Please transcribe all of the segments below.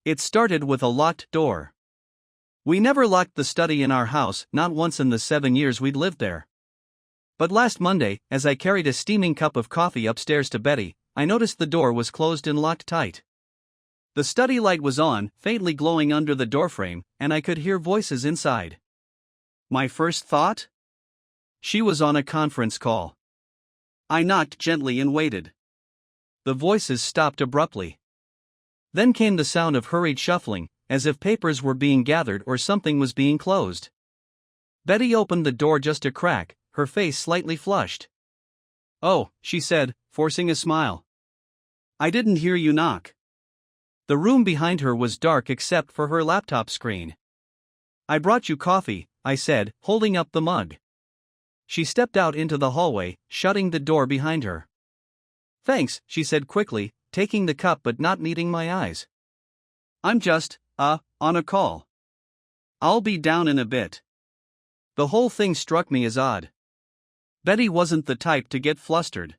It started with a locked door. We never locked the study in our house, not once in the 7 years we'd lived there. But last Monday, as I carried a steaming cup of coffee upstairs to Betty, I noticed the door was closed and locked tight. The study light was on, faintly glowing under the doorframe, and I could hear voices inside. My first thought? She was on a conference call. I knocked gently and waited. The voices stopped abruptly. Then came the sound of hurried shuffling, as if papers were being gathered or something was being closed. Betty opened the door just a crack, her face slightly flushed. "Oh," she said, forcing a smile. "I didn't hear you knock." The room behind her was dark except for her laptop screen. "I brought you coffee," I said, holding up the mug. She stepped out into the hallway, shutting the door behind her. "Thanks," she said quickly, taking the cup but not meeting my eyes. "I'm just, on a call. I'll be down in a bit." The whole thing struck me as odd. Betty wasn't the type to get flustered.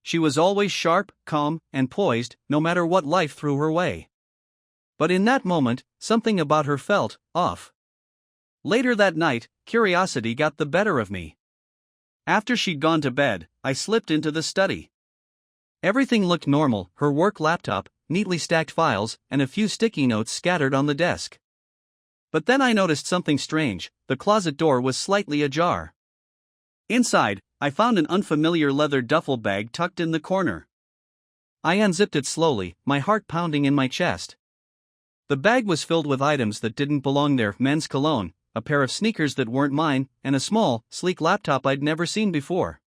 She was always sharp, calm, and poised, no matter what life threw her way. But in that moment, something about her felt off. Later that night, curiosity got the better of me. After she'd gone to bed, I slipped into the study. Everything looked normal: her work laptop, neatly stacked files, and a few sticky notes scattered on the desk. But then I noticed something strange: the closet door was slightly ajar. Inside, I found an unfamiliar leather duffel bag tucked in the corner. I unzipped it slowly, my heart pounding in my chest. The bag was filled with items that didn't belong there: men's cologne, a pair of sneakers that weren't mine, and a small, sleek laptop I'd never seen before.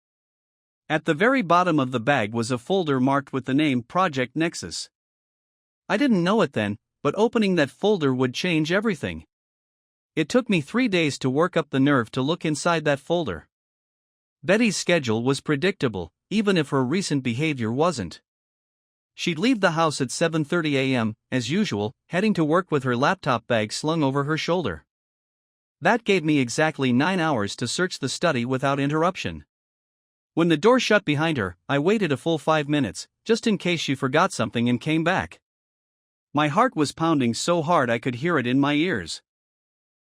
At the very bottom of the bag was a folder marked with the name Project Nexus. I didn't know it then, but opening that folder would change everything. It took me 3 days to work up the nerve to look inside that folder. Betty's schedule was predictable, even if her recent behavior wasn't. She'd leave the house at 7:30 a.m., as usual, heading to work with her laptop bag slung over her shoulder. That gave me exactly 9 hours to search the study without interruption. When the door shut behind her, I waited a full 5 minutes, just in case she forgot something and came back. My heart was pounding so hard I could hear it in my ears.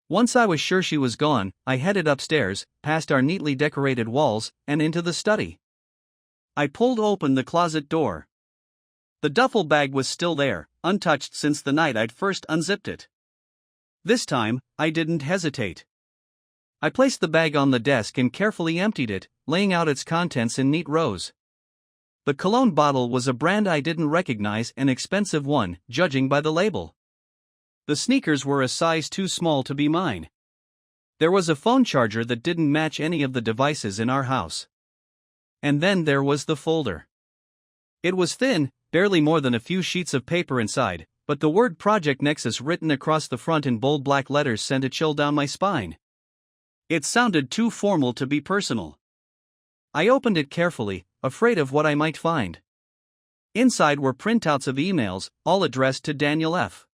Once I was sure she was gone, I headed upstairs, past our neatly decorated walls, and into the study. I pulled open the closet door. The duffel bag was still there, untouched since the night I'd first unzipped it. This time, I didn't hesitate. I placed the bag on the desk and carefully emptied it, laying out its contents in neat rows. The cologne bottle was a brand I didn't recognize, an expensive one, judging by the label. The sneakers were a size too small to be mine. There was a phone charger that didn't match any of the devices in our house. And then there was the folder. It was thin, barely more than a few sheets of paper inside, but the word Project Nexus written across the front in bold black letters sent a chill down my spine. It sounded too formal to be personal. I opened it carefully, afraid of what I might find. Inside were printouts of emails, all addressed to Daniel F.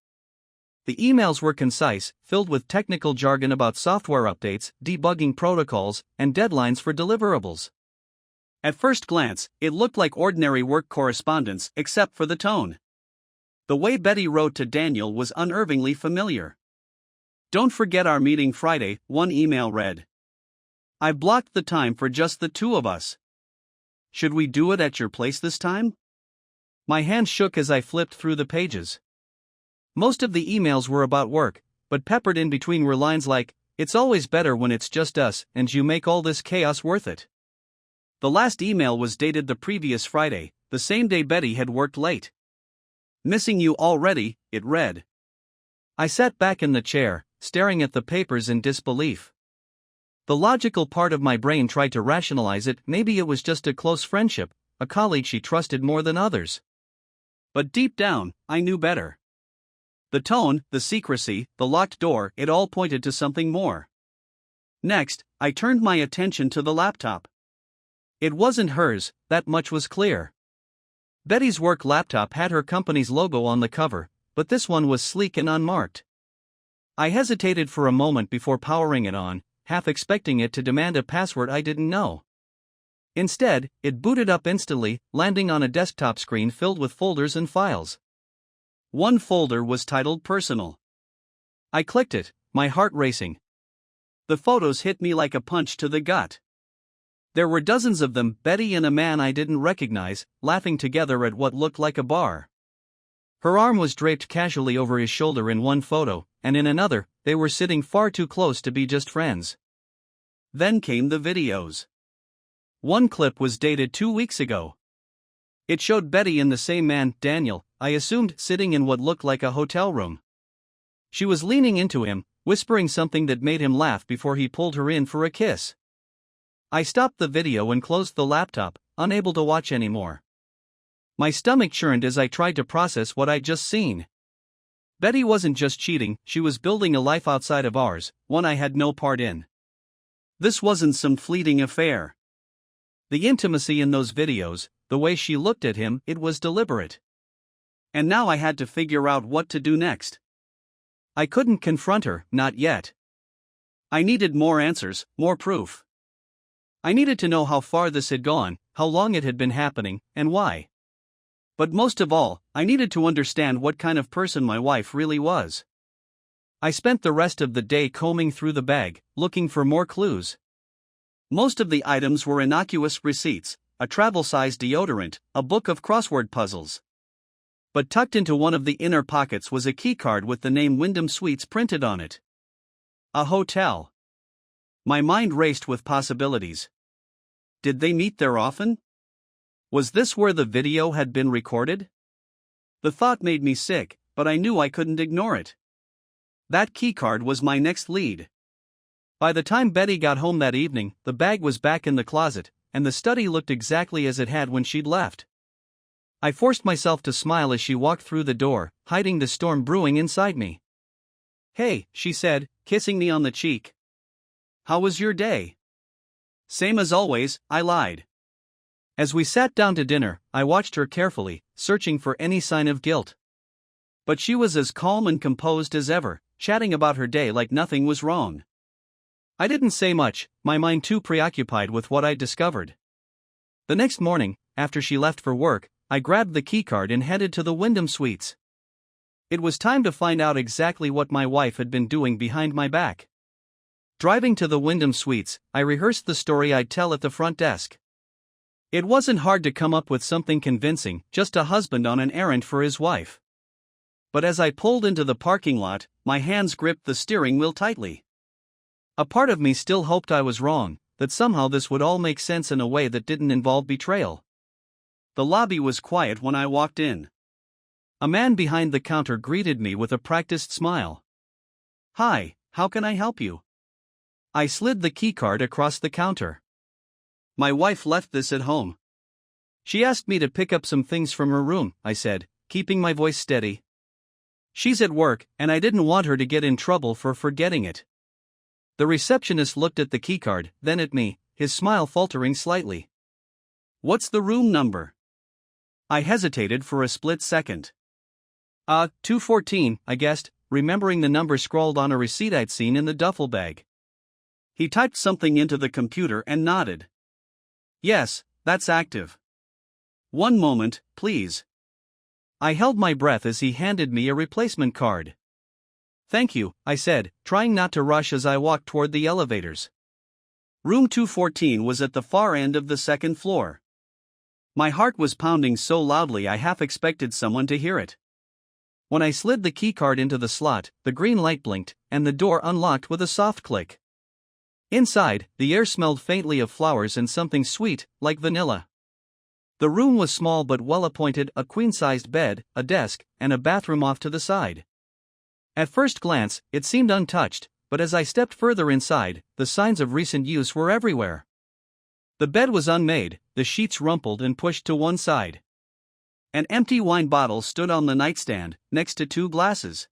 The emails were concise, filled with technical jargon about software updates, debugging protocols, and deadlines for deliverables. At first glance, it looked like ordinary work correspondence, except for the tone. The way Betty wrote to Daniel was unnervingly familiar. "Don't forget our meeting Friday," one email read. "I blocked the time for just the two of us. Should we do it at your place this time?" My hand shook as I flipped through the pages. Most of the emails were about work, but peppered in between were lines like, "It's always better when it's just us, and you make all this chaos worth it." The last email was dated the previous Friday, the same day Betty had worked late. "Missing you already," it read. I sat back in the chair, staring at the papers in disbelief. The logical part of my brain tried to rationalize it: maybe it was just a close friendship, a colleague she trusted more than others. But deep down, I knew better. The tone, the secrecy, the locked door, it all pointed to something more. Next, I turned my attention to the laptop. It wasn't hers, that much was clear. Betty's work laptop had her company's logo on the cover, but this one was sleek and unmarked. I hesitated for a moment before powering it on, half expecting it to demand a password I didn't know. Instead, it booted up instantly, landing on a desktop screen filled with folders and files. One folder was titled Personal. I clicked it, my heart racing. The photos hit me like a punch to the gut. There were dozens of them, Betty and a man I didn't recognize, laughing together at what looked like a bar. Her arm was draped casually over his shoulder in one photo, and in another, they were sitting far too close to be just friends. Then came the videos. One clip was dated 2 weeks ago. It showed Betty and the same man, Daniel, I assumed, sitting in what looked like a hotel room. She was leaning into him, whispering something that made him laugh before he pulled her in for a kiss. I stopped the video and closed the laptop, unable to watch anymore. My stomach churned as I tried to process what I'd just seen. Betty wasn't just cheating, she was building a life outside of ours, one I had no part in. This wasn't some fleeting affair. The intimacy in those videos, the way she looked at him, it was deliberate. And now I had to figure out what to do next. I couldn't confront her, not yet. I needed more answers, more proof. I needed to know how far this had gone, how long it had been happening, and why. But most of all, I needed to understand what kind of person my wife really was. I spent the rest of the day combing through the bag, looking for more clues. Most of the items were innocuous receipts, a travel-sized deodorant, a book of crossword puzzles. But tucked into one of the inner pockets was a keycard with the name Wyndham Suites printed on it. A hotel. My mind raced with possibilities. Did they meet there often? Was this where the video had been recorded? The thought made me sick, but I knew I couldn't ignore it. That keycard was my next lead. By the time Betty got home that evening, the bag was back in the closet, and the study looked exactly as it had when she'd left. I forced myself to smile as she walked through the door, hiding the storm brewing inside me. "Hey," she said, kissing me on the cheek. "How was your day?" "Same as always," I lied. As we sat down to dinner, I watched her carefully, searching for any sign of guilt. But she was as calm and composed as ever, chatting about her day like nothing was wrong. I didn't say much, my mind too preoccupied with what I'd discovered. The next morning, after she left for work, I grabbed the keycard and headed to the Wyndham Suites. It was time to find out exactly what my wife had been doing behind my back. Driving to the Wyndham Suites, I rehearsed the story I'd tell at the front desk. It wasn't hard to come up with something convincing, just a husband on an errand for his wife. But as I pulled into the parking lot, my hands gripped the steering wheel tightly. A part of me still hoped I was wrong, that somehow this would all make sense in a way that didn't involve betrayal. The lobby was quiet when I walked in. A man behind the counter greeted me with a practiced smile. "Hi, how can I help you?" I slid the keycard across the counter. "My wife left this at home. She asked me to pick up some things from her room," I said, keeping my voice steady. "She's at work, and I didn't want her to get in trouble for forgetting it." The receptionist looked at the keycard, then at me, his smile faltering slightly. "What's the room number?" I hesitated for a split second. 214, I guessed, remembering the number scrawled on a receipt I'd seen in the duffel bag. He typed something into the computer and nodded. "Yes, that's active." "One moment, please." I held my breath as he handed me a replacement card. "Thank you," I said, trying not to rush as I walked toward the elevators. Room 214 was at the far end of the second floor. My heart was pounding so loudly I half expected someone to hear it. When I slid the keycard into the slot, the green light blinked, and the door unlocked with a soft click. Inside, the air smelled faintly of flowers and something sweet, like vanilla. The room was small but well-appointed, a queen-sized bed, a desk, and a bathroom off to the side. At first glance, it seemed untouched, but as I stepped further inside, the signs of recent use were everywhere. The bed was unmade, the sheets rumpled and pushed to one side. An empty wine bottle stood on the nightstand, next to 2 glasses.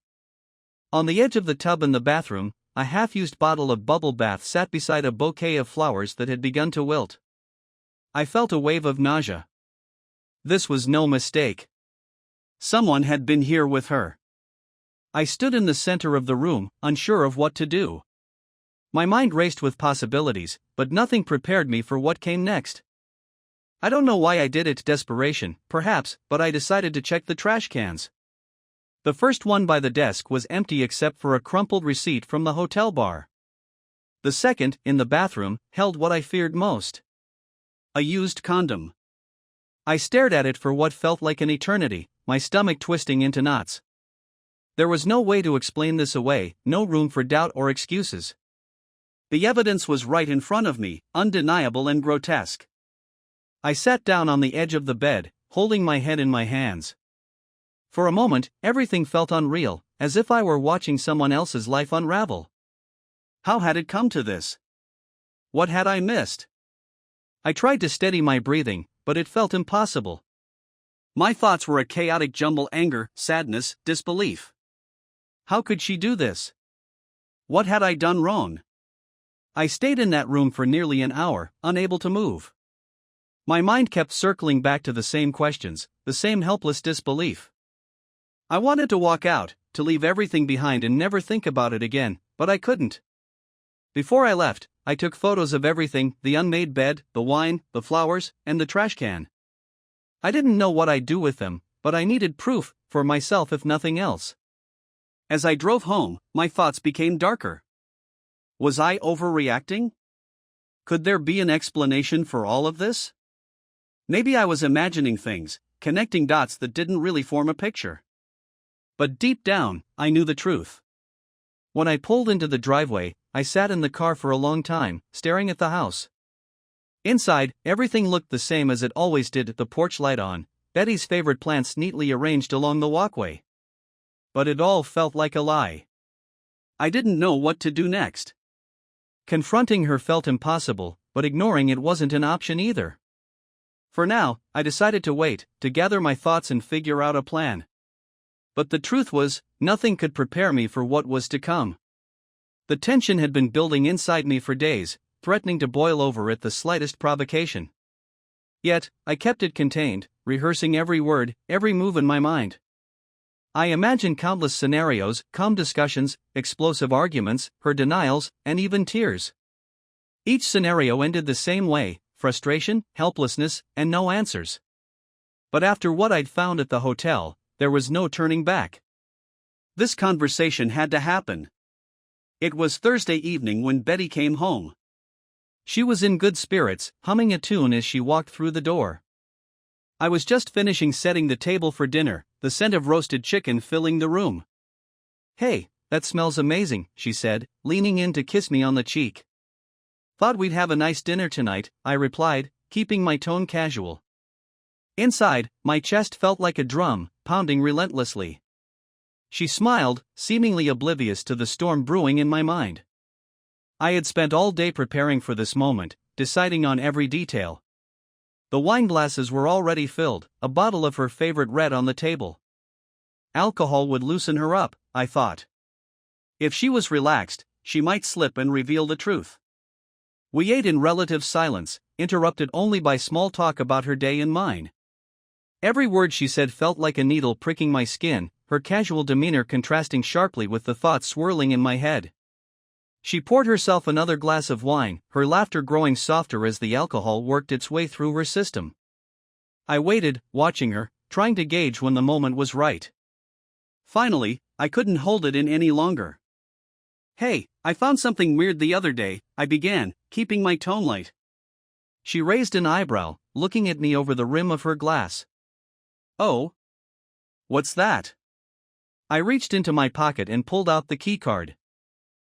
On the edge of the tub in the bathroom, a half-used bottle of bubble bath sat beside a bouquet of flowers that had begun to wilt. I felt a wave of nausea. This was no mistake. Someone had been here with her. I stood in the center of the room, unsure of what to do. My mind raced with possibilities, but nothing prepared me for what came next. I don't know why I did it, desperation, perhaps, but I decided to check the trash cans. The first one by the desk was empty except for a crumpled receipt from the hotel bar. The second, in the bathroom, held what I feared most: a used condom. I stared at it for what felt like an eternity, my stomach twisting into knots. There was no way to explain this away, no room for doubt or excuses. The evidence was right in front of me, undeniable and grotesque. I sat down on the edge of the bed, holding my head in my hands. For a moment, everything felt unreal, as if I were watching someone else's life unravel. How had it come to this? What had I missed? I tried to steady my breathing, but it felt impossible. My thoughts were a chaotic jumble: anger, sadness, disbelief. How could she do this? What had I done wrong? I stayed in that room for nearly an hour, unable to move. My mind kept circling back to the same questions, the same helpless disbelief. I wanted to walk out, to leave everything behind and never think about it again, but I couldn't. Before I left, I took photos of everything: the unmade bed, the wine, the flowers, and the trash can. I didn't know what I'd do with them, but I needed proof, for myself if nothing else. As I drove home, my thoughts became darker. Was I overreacting? Could there be an explanation for all of this? Maybe I was imagining things, connecting dots that didn't really form a picture. But deep down, I knew the truth. When I pulled into the driveway, I sat in the car for a long time, staring at the house. Inside, everything looked the same as it always did: the porch light on, Betty's favorite plants neatly arranged along the walkway. But it all felt like a lie. I didn't know what to do next. Confronting her felt impossible, but ignoring it wasn't an option either. For now, I decided to wait, to gather my thoughts and figure out a plan. But the truth was, nothing could prepare me for what was to come. The tension had been building inside me for days, threatening to boil over at the slightest provocation. Yet, I kept it contained, rehearsing every word, every move in my mind. I imagined countless scenarios: calm discussions, explosive arguments, her denials, and even tears. Each scenario ended the same way: frustration, helplessness, and no answers. But after what I'd found at the hotel, there was no turning back. This conversation had to happen. It was Thursday evening when Betty came home. She was in good spirits, humming a tune as she walked through the door. I was just finishing setting the table for dinner, the scent of roasted chicken filling the room. "Hey, that smells amazing," she said, leaning in to kiss me on the cheek. "Thought we'd have a nice dinner tonight," I replied, keeping my tone casual. Inside, my chest felt like a drum, pounding relentlessly. She smiled, seemingly oblivious to the storm brewing in my mind. I had spent all day preparing for this moment, deciding on every detail. The wine glasses were already filled, a bottle of her favorite red on the table. Alcohol would loosen her up, I thought. If she was relaxed, she might slip and reveal the truth. We ate in relative silence, interrupted only by small talk about her day and mine. Every word she said felt like a needle pricking my skin, her casual demeanor contrasting sharply with the thoughts swirling in my head. She poured herself another glass of wine, her laughter growing softer as the alcohol worked its way through her system. I waited, watching her, trying to gauge when the moment was right. Finally, I couldn't hold it in any longer. "Hey, I found something weird the other day," I began, keeping my tone light. She raised an eyebrow, looking at me over the rim of her glass. "Oh? What's that?" I reached into my pocket and pulled out the keycard.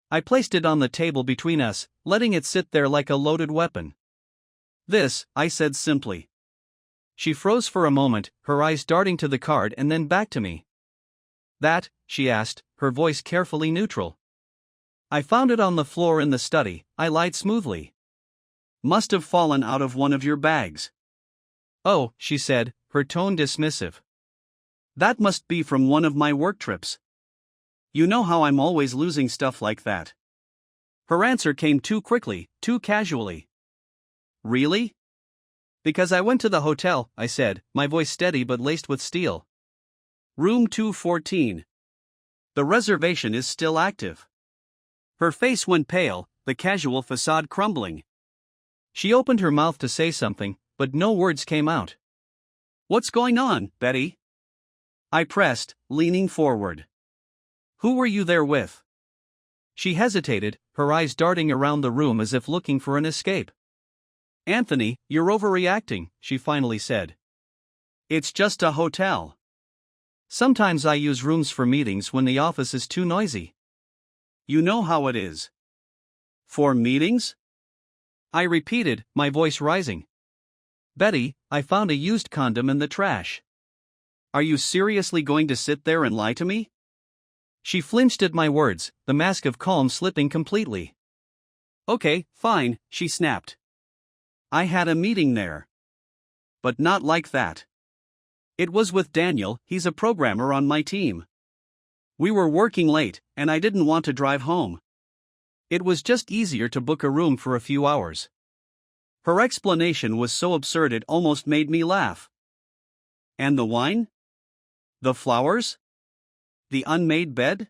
I placed it on the table between us, letting it sit there like a loaded weapon. "This," I said simply. She froze for a moment, her eyes darting to the card and then back to me. "That?" she asked, her voice carefully neutral. "I found it on the floor in the study," I lied smoothly. "Must have fallen out of one of your bags." "Oh," she said, her tone dismissive. "That must be from one of my work trips. You know how I'm always losing stuff like that." Her answer came too quickly, too casually. "Really?" "Because I went to the hotel," I said, my voice steady but laced with steel. "Room 214. The reservation is still active." Her face went pale, the casual facade crumbling. She opened her mouth to say something, but no words came out. "What's going on, Betty?" I pressed, leaning forward. Who were you there with? She hesitated, her eyes darting around the room as if looking for an escape. Anthony, you're overreacting, she finally said. It's just a hotel. Sometimes I use rooms for meetings when the office is too noisy. You know how it is. For meetings? I repeated, my voice rising. Betty, I found a used condom in the trash. Are you seriously going to sit there and lie to me? She flinched at my words, the mask of calm slipping completely. Okay, fine, she snapped. I had a meeting there. But not like that. It was with Daniel, he's a programmer on my team. We were working late, and I didn't want to drive home. It was just easier to book a room for a few hours. Her explanation was so absurd it almost made me laugh. And the wine? The flowers? The unmade bed?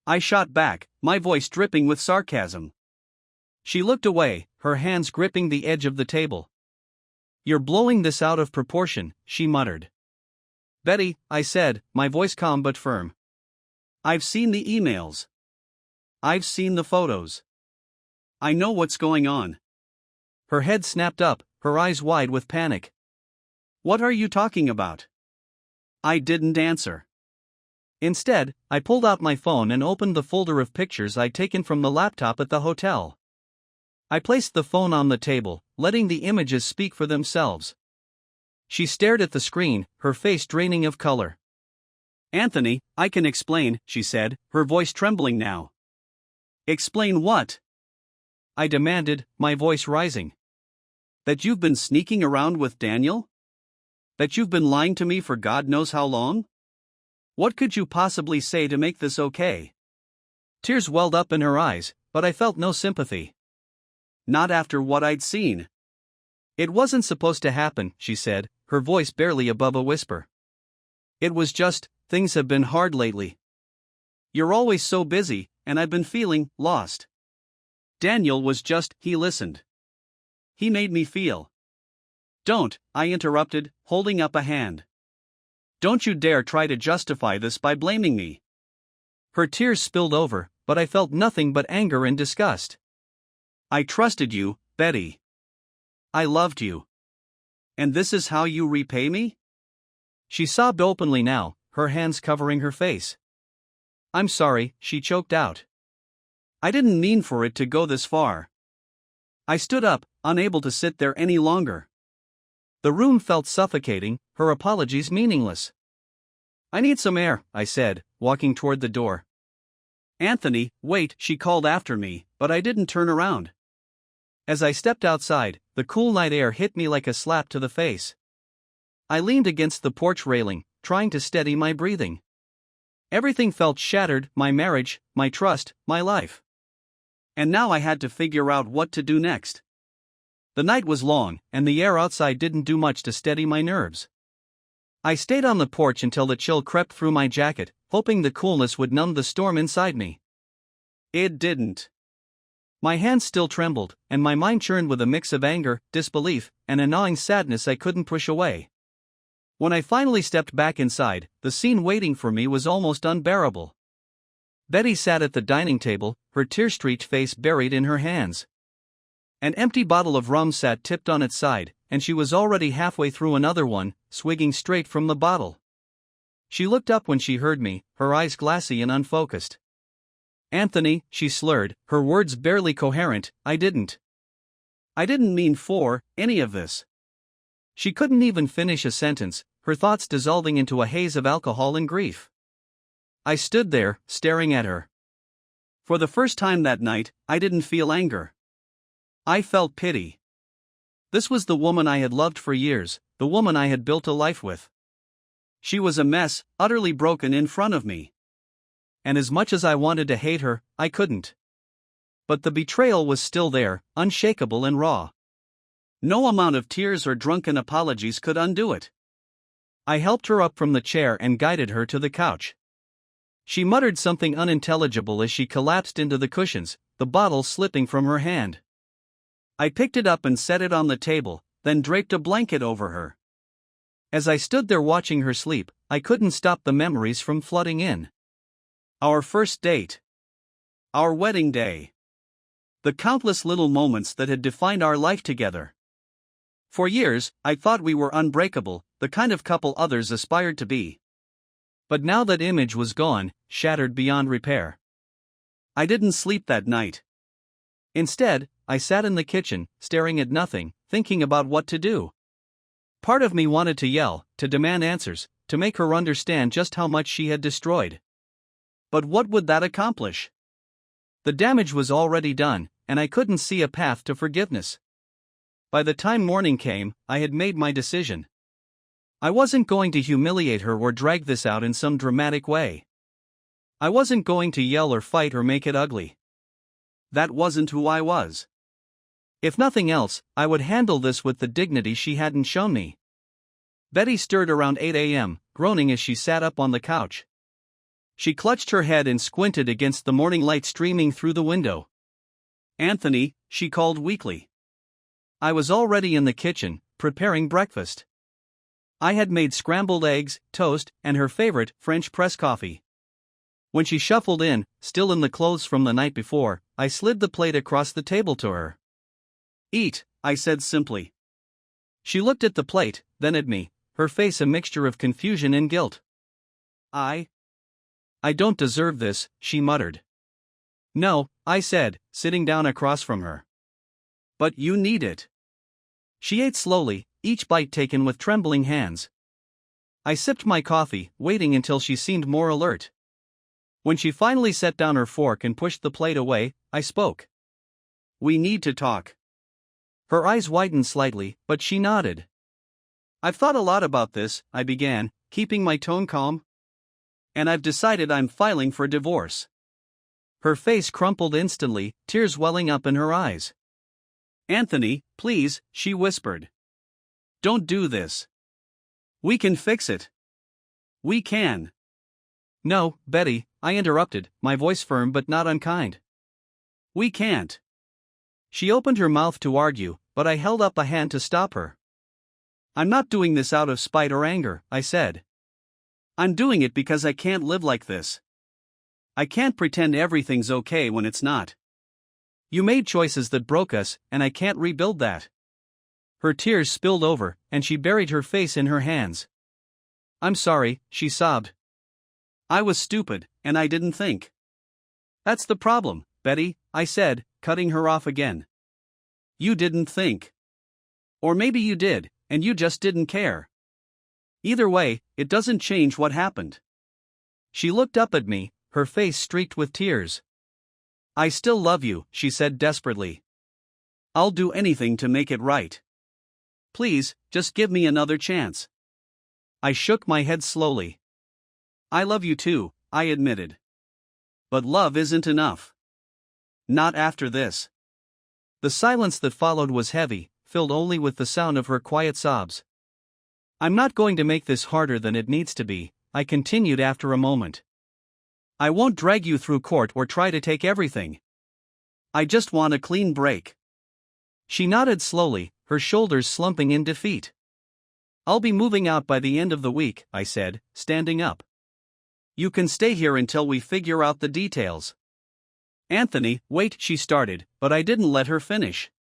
I shot back, my voice dripping with sarcasm. She looked away, her hands gripping the edge of the table. You're blowing this out of proportion, she muttered. Betty, I said, my voice calm but firm. I've seen the emails. I've seen the photos. I know what's going on. Her head snapped up, her eyes wide with panic. What are you talking about? I didn't answer. Instead, I pulled out my phone and opened the folder of pictures I'd taken from the laptop at the hotel. I placed the phone on the table, letting the images speak for themselves. She stared at the screen, her face draining of color. Anthony, I can explain, she said, her voice trembling now. Explain what? I demanded, my voice rising. That you've been sneaking around with Daniel? That you've been lying to me for God knows how long? What could you possibly say to make this okay? Tears welled up in her eyes, but I felt no sympathy. Not after what I'd seen. It wasn't supposed to happen, she said, her voice barely above a whisper. It was just, things have been hard lately. You're always so busy, and I've been feeling lost. Daniel was just, he listened. He made me feel. Don't, I interrupted, holding up a hand. Don't you dare try to justify this by blaming me. Her tears spilled over, but I felt nothing but anger and disgust. I trusted you, Betty. I loved you. And this is how you repay me? She sobbed openly now, her hands covering her face. I'm sorry, she choked out. I didn't mean for it to go this far. I stood up, unable to sit there any longer. The room felt suffocating, her apologies meaningless. I need some air, I said, walking toward the door. Anthony, wait, she called after me, but I didn't turn around. As I stepped outside, the cool night air hit me like a slap to the face. I leaned against the porch railing, trying to steady my breathing. Everything felt shattered, my marriage, my trust, my life. And now I had to figure out what to do next. The night was long, and the air outside didn't do much to steady my nerves. I stayed on the porch until the chill crept through my jacket, hoping the coolness would numb the storm inside me. It didn't. My hands still trembled, and my mind churned with a mix of anger, disbelief, and a gnawing sadness I couldn't push away. When I finally stepped back inside, the scene waiting for me was almost unbearable. Betty sat at the dining table, her tear-streaked face buried in her hands. An empty bottle of rum sat tipped on its side, and she was already halfway through another one, swigging straight from the bottle. She looked up when she heard me, her eyes glassy and unfocused. Anthony, she slurred, her words barely coherent, I didn't mean for any of this. She couldn't even finish a sentence, her thoughts dissolving into a haze of alcohol and grief. I stood there, staring at her. For the first time that night, I didn't feel anger. I felt pity. This was the woman I had loved for years, the woman I had built a life with. She was a mess, utterly broken in front of me. And as much as I wanted to hate her, I couldn't. But the betrayal was still there, unshakable and raw. No amount of tears or drunken apologies could undo it. I helped her up from the chair and guided her to the couch. She muttered something unintelligible as she collapsed into the cushions, the bottle slipping from her hand. I picked it up and set it on the table, then draped a blanket over her. As I stood there watching her sleep, I couldn't stop the memories from flooding in. Our first date. Our wedding day. The countless little moments that had defined our life together. For years, I thought we were unbreakable, the kind of couple others aspired to be. But now that image was gone, shattered beyond repair. I didn't sleep that night. Instead, I sat in the kitchen, staring at nothing, thinking about what to do. Part of me wanted to yell, to demand answers, to make her understand just how much she had destroyed. But what would that accomplish? The damage was already done, and I couldn't see a path to forgiveness. By the time morning came, I had made my decision. I wasn't going to humiliate her or drag this out in some dramatic way. I wasn't going to yell or fight or make it ugly. That wasn't who I was. If nothing else, I would handle this with the dignity she hadn't shown me. Betty stirred around 8 a.m., groaning as she sat up on the couch. She clutched her head and squinted against the morning light streaming through the window. "Anthony," she called weakly. I was already in the kitchen, preparing breakfast. I had made scrambled eggs, toast, and her favorite, French press coffee. When she shuffled in, still in the clothes from the night before, I slid the plate across the table to her. "Eat," I said simply. She looked at the plate, then at me, her face a mixture of confusion and guilt. I don't deserve this," she muttered. "No," I said, sitting down across from her. "But you need it." She ate slowly, each bite taken with trembling hands. I sipped my coffee, waiting until she seemed more alert. When she finally set down her fork and pushed the plate away, I spoke. "We need to talk." Her eyes widened slightly, but she nodded. "I've thought a lot about this," I began, keeping my tone calm. "And I've decided I'm filing for divorce." Her face crumpled instantly, tears welling up in her eyes. "Anthony, please," she whispered. "Don't do this. We can fix it. We can." "No, Betty," I interrupted, my voice firm but not unkind. "We can't." She opened her mouth to argue, but I held up a hand to stop her. "I'm not doing this out of spite or anger," I said. "I'm doing it because I can't live like this. I can't pretend everything's okay when it's not. You made choices that broke us, and I can't rebuild that." Her tears spilled over, and she buried her face in her hands. "I'm sorry," she sobbed. "I was stupid, and I didn't think." "That's the problem, Betty," I said, cutting her off again. "You didn't think. Or maybe you did, and you just didn't care. Either way, it doesn't change what happened." She looked up at me, her face streaked with tears. "I still love you," she said desperately. "I'll do anything to make it right. Please, just give me another chance." I shook my head slowly. "I love you too," I admitted. "But love isn't enough. Not after this." The silence that followed was heavy, filled only with the sound of her quiet sobs. "I'm not going to make this harder than it needs to be," I continued after a moment. "I won't drag you through court or try to take everything. I just want a clean break." She nodded slowly, her shoulders slumping in defeat. "I'll be moving out by the end of the week," I said, standing up. "You can stay here until we figure out the details." "Anthony, wait," she started, but I didn't let her finish.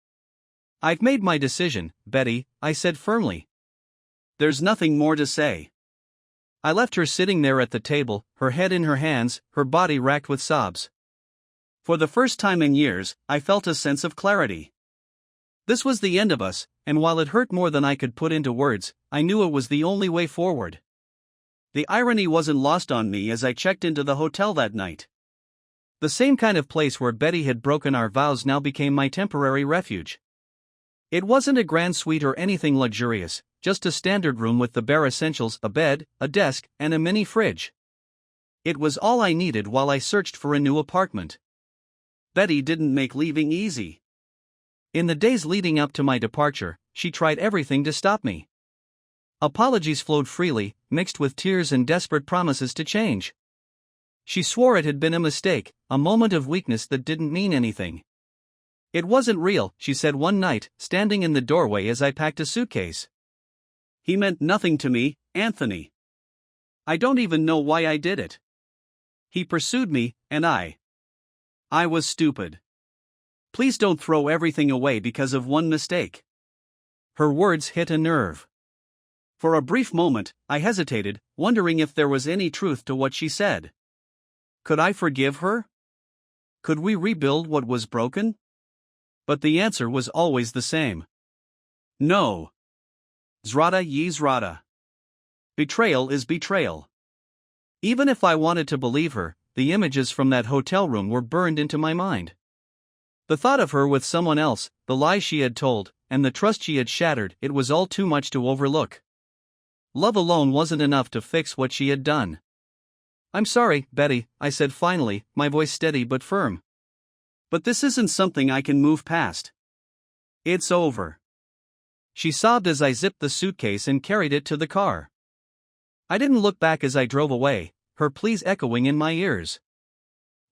"I've made my decision, Betty," I said firmly. "There's nothing more to say." I left her sitting there at the table, her head in her hands, her body racked with sobs. For the first time in years, I felt a sense of clarity. This was the end of us, and while it hurt more than I could put into words, I knew it was the only way forward. The irony wasn't lost on me as I checked into the hotel that night. The same kind of place where Betty had broken our vows now became my temporary refuge. It wasn't a grand suite or anything luxurious, just a standard room with the bare essentials: a bed, a desk, and a mini fridge. It was all I needed while I searched for a new apartment. Betty didn't make leaving easy. In the days leading up to my departure, she tried everything to stop me. Apologies flowed freely, mixed with tears and desperate promises to change. She swore it had been a mistake, a moment of weakness that didn't mean anything. "It wasn't real," she said one night, standing in the doorway as I packed a suitcase. "He meant nothing to me, Anthony." I don't even know why I did it. He pursued me, and I was stupid. Please don't throw everything away because of one mistake. Her words hit a nerve. For a brief moment, I hesitated, wondering if there was any truth to what she said. Could I forgive her? Could we rebuild what was broken? But the answer was always the same. No. Zrada ye zrada. Betrayal is betrayal. Even if I wanted to believe her, the images from that hotel room were burned into my mind. The thought of her with someone else, the lies she had told, and the trust she had shattered, it was all too much to overlook. Love alone wasn't enough to fix what she had done. I'm sorry, Betty, I said finally, my voice steady but firm. But this isn't something I can move past. It's over. She sobbed as I zipped the suitcase and carried it to the car. I didn't look back as I drove away, her pleas echoing in my ears.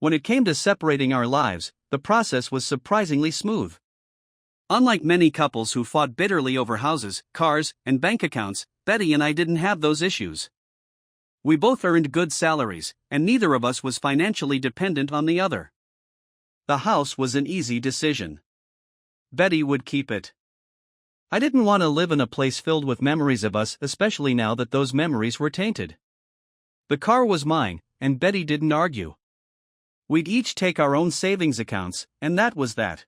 When it came to separating our lives, the process was surprisingly smooth. Unlike many couples who fought bitterly over houses, cars, and bank accounts, Betty and I didn't have those issues. We both earned good salaries, and neither of us was financially dependent on the other. The house was an easy decision. Betty would keep it. I didn't want to live in a place filled with memories of us, especially now that those memories were tainted. The car was mine, and Betty didn't argue. We'd each take our own savings accounts, and that was that.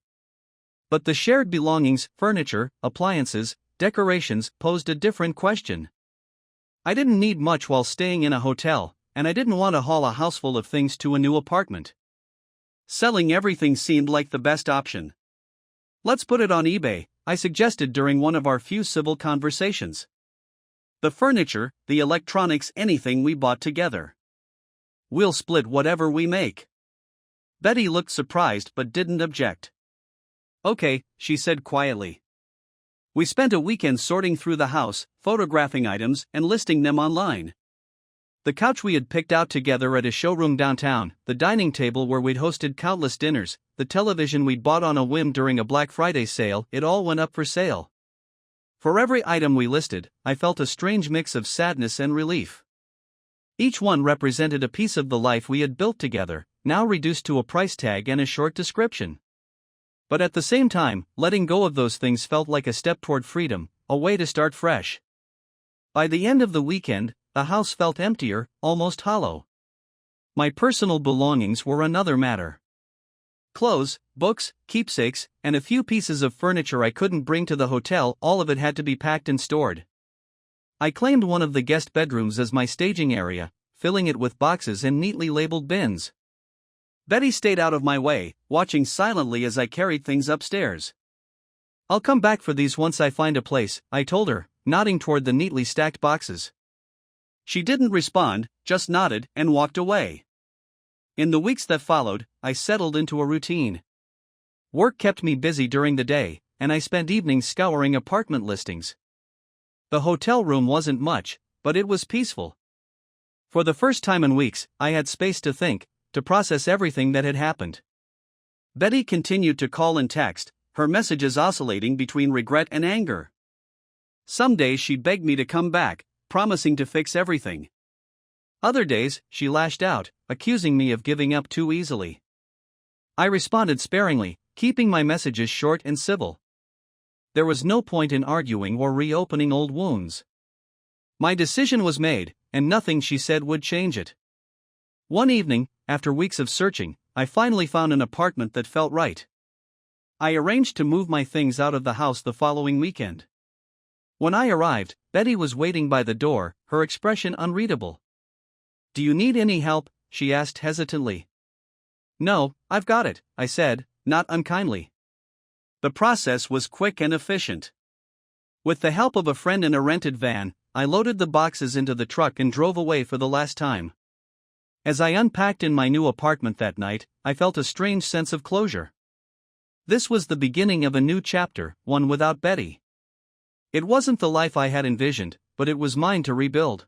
But the shared belongings, furniture, appliances, decorations, posed a different question. I didn't need much while staying in a hotel, and I didn't want to haul a houseful of things to a new apartment. Selling everything seemed like the best option. Let's put it on eBay, I suggested during one of our few civil conversations. The furniture, the electronics, anything we bought together. We'll split whatever we make. Betty looked surprised but didn't object. Okay, she said quietly. We spent a weekend sorting through the house, photographing items, and listing them online. The couch we had picked out together at a showroom downtown, the dining table where we'd hosted countless dinners, the television we'd bought on a whim during a Black Friday sale, it all went up for sale. For every item we listed, I felt a strange mix of sadness and relief. Each one represented a piece of the life we had built together, now reduced to a price tag and a short description. But at the same time, letting go of those things felt like a step toward freedom, a way to start fresh. By the end of the weekend, the house felt emptier, almost hollow. My personal belongings were another matter. Clothes, books, keepsakes, and a few pieces of furniture I couldn't bring to the hotel, all of it had to be packed and stored. I claimed one of the guest bedrooms as my staging area, filling it with boxes and neatly labeled bins. Betty stayed out of my way, watching silently as I carried things upstairs. I'll come back for these once I find a place, I told her, nodding toward the neatly stacked boxes. She didn't respond, just nodded and walked away. In the weeks that followed, I settled into a routine. Work kept me busy during the day, and I spent evenings scouring apartment listings. The hotel room wasn't much, but it was peaceful. For the first time in weeks, I had space to think, to process everything that had happened. Betty continued to call and text, her messages oscillating between regret and anger. Some days she begged me to come back, promising to fix everything. Other days, she lashed out, accusing me of giving up too easily. I responded sparingly, keeping my messages short and civil. There was no point in arguing or reopening old wounds. My decision was made, and nothing she said would change it. One evening, after weeks of searching, I finally found an apartment that felt right. I arranged to move my things out of the house the following weekend. When I arrived, Betty was waiting by the door, her expression unreadable. "Do you need any help?" she asked hesitantly. "No, I've got it," I said, not unkindly. The process was quick and efficient. With the help of a friend in a rented van, I loaded the boxes into the truck and drove away for the last time. As I unpacked in my new apartment that night, I felt a strange sense of closure. This was the beginning of a new chapter, one without Betty. It wasn't the life I had envisioned, but it was mine to rebuild.